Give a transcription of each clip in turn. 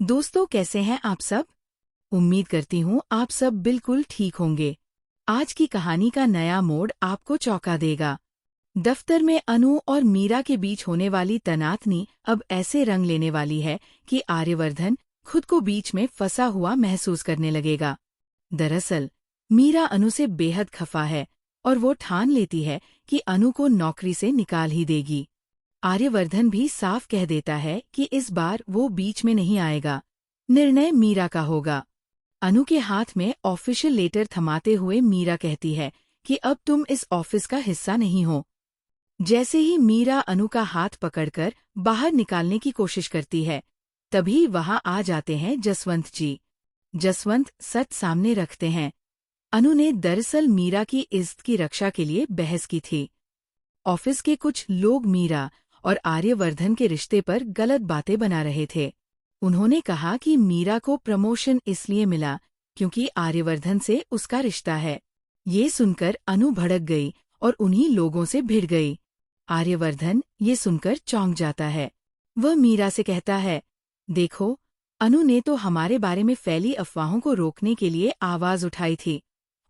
दोस्तों, कैसे हैं आप सब? उम्मीद करती हूँ आप सब बिल्कुल ठीक होंगे। आज की कहानी का नया मोड़ आपको चौंका देगा। दफ्तर में अनु और मीरा के बीच होने वाली तनातनी अब ऐसे रंग लेने वाली है कि आर्यवर्धन खुद को बीच में फंसा हुआ महसूस करने लगेगा। दरअसल मीरा अनु से बेहद खफा है और वो ठान लेती है कि अनु को नौकरी से निकाल ही देगी। आर्यवर्धन भी साफ कह देता है कि इस बार वो बीच में नहीं आएगा, निर्णय मीरा का होगा। अनु के हाथ में ऑफिशियल लेटर थमाते हुए मीरा कहती है कि अब तुम इस ऑफिस का हिस्सा नहीं हो। जैसे ही मीरा अनु का हाथ पकड़कर बाहर निकालने की कोशिश करती है, तभी वहां आ जाते हैं जसवंत जी। जसवंत सच सामने रखते हैं। अनु ने दरअसल मीरा की इज्जत की रक्षा के लिए बहस की थी। ऑफिस के कुछ लोग मीरा और आर्यवर्धन के रिश्ते पर गलत बातें बना रहे थे। उन्होंने कहा कि मीरा को प्रमोशन इसलिए मिला क्योंकि आर्यवर्धन से उसका रिश्ता है। ये सुनकर अनु भड़क गई और उन्हीं लोगों से भिड़ गई। आर्यवर्धन ये सुनकर चौंक जाता है। वह मीरा से कहता है, देखो, अनु ने तो हमारे बारे में फैली अफवाहों को रोकने के लिए आवाज उठाई थी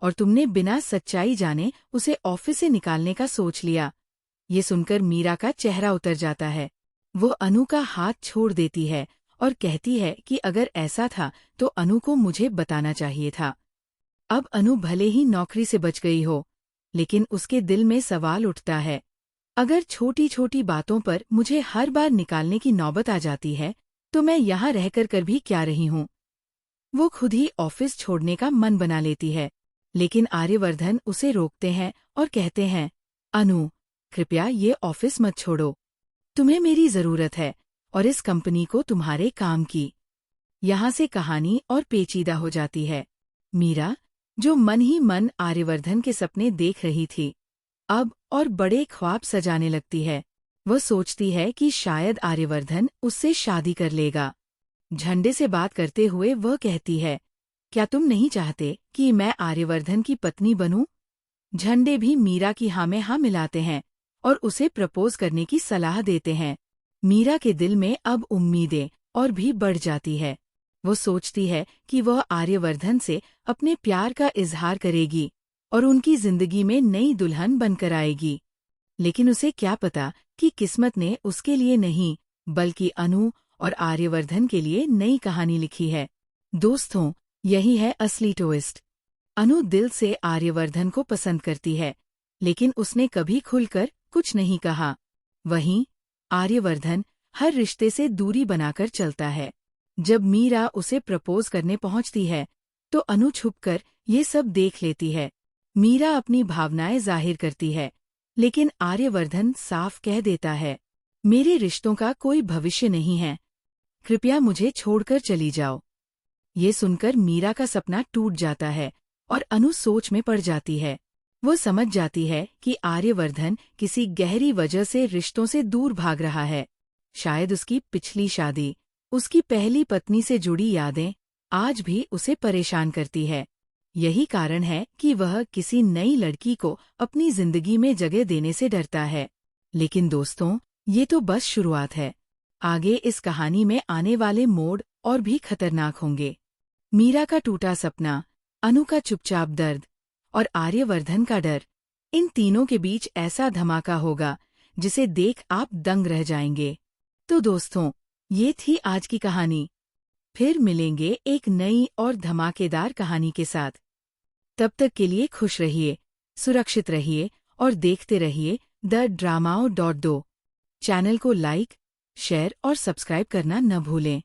और तुमने बिना सच्चाई जाने उसे ऑफिस से निकालने का सोच लिया। ये सुनकर मीरा का चेहरा उतर जाता है। वो अनु का हाथ छोड़ देती है और कहती है कि अगर ऐसा था तो अनु को मुझे बताना चाहिए था। अब अनु भले ही नौकरी से बच गई हो, लेकिन उसके दिल में सवाल उठता है, अगर छोटी छोटी बातों पर मुझे हर बार निकालने की नौबत आ जाती है तो मैं यहाँ रहकर कर भी क्या रही हूँ। वो खुद ही ऑफिस छोड़ने का मन बना लेती है, लेकिन आर्यवर्धन उसे रोकते हैं और कहते हैं, अनु, कृपया ये ऑफिस मत छोड़ो। तुम्हें मेरी जरूरत है और इस कंपनी को तुम्हारे काम की। यहाँ से कहानी और पेचीदा हो जाती है। मीरा, जो मन ही मन आर्यवर्धन के सपने देख रही थी, अब और बड़े ख्वाब सजाने लगती है। वह सोचती है कि शायद आर्यवर्धन उससे शादी कर लेगा। झंडे से बात करते हुए वह कहती है, क्या तुम नहीं चाहते कि मैं आर्यवर्धन की पत्नी बनूं? झंडे भी मीरा की हाँ में हाँ मिलाते हैं और उसे प्रपोज करने की सलाह देते हैं। मीरा के दिल में अब उम्मीदें और भी बढ़ जाती है। वो सोचती है कि वह आर्यवर्धन से अपने प्यार का इजहार करेगी और उनकी जिंदगी में नई दुल्हन बनकर आएगी। लेकिन उसे क्या पता कि किस्मत ने उसके लिए नहीं, बल्कि अनु और आर्यवर्धन के लिए नई कहानी लिखी है। दोस्तों, यही है असली ट्विस्ट। अनु दिल से आर्यवर्धन को पसंद करती है, लेकिन उसने कभी खुलकर कुछ नहीं कहा। वहीं आर्यवर्धन हर रिश्ते से दूरी बनाकर चलता है। जब मीरा उसे प्रपोज करने पहुंचती है, तो अनु छुपकर ये सब देख लेती है। मीरा अपनी भावनाएं जाहिर करती है, लेकिन आर्यवर्धन साफ कह देता है, मेरे रिश्तों का कोई भविष्य नहीं है, कृपया मुझे छोड़कर चली जाओ। ये सुनकर मीरा का सपना टूट जाता है और अनु सोच में पड़ जाती है। वो समझ जाती है कि आर्यवर्धन किसी गहरी वजह से रिश्तों से दूर भाग रहा है। शायद उसकी पिछली शादी, उसकी पहली पत्नी से जुड़ी यादें आज भी उसे परेशान करती है। यही कारण है कि वह किसी नई लड़की को अपनी जिंदगी में जगह देने से डरता है। लेकिन दोस्तों, ये तो बस शुरुआत है। आगे इस कहानी में आने वाले मोड़ और भी खतरनाक होंगे। मीरा का टूटा सपना, अनु का चुपचाप दर्द और आर्यवर्धन का डर, इन तीनों के बीच ऐसा धमाका होगा जिसे देख आप दंग रह जाएंगे। तो दोस्तों, ये थी आज की कहानी। फिर मिलेंगे एक नई और धमाकेदार कहानी के साथ। तब तक के लिए खुश रहिए, सुरक्षित रहिए और देखते रहिए द ड्रामाओ.do। चैनल को लाइक, शेयर और सब्सक्राइब करना न भूलें।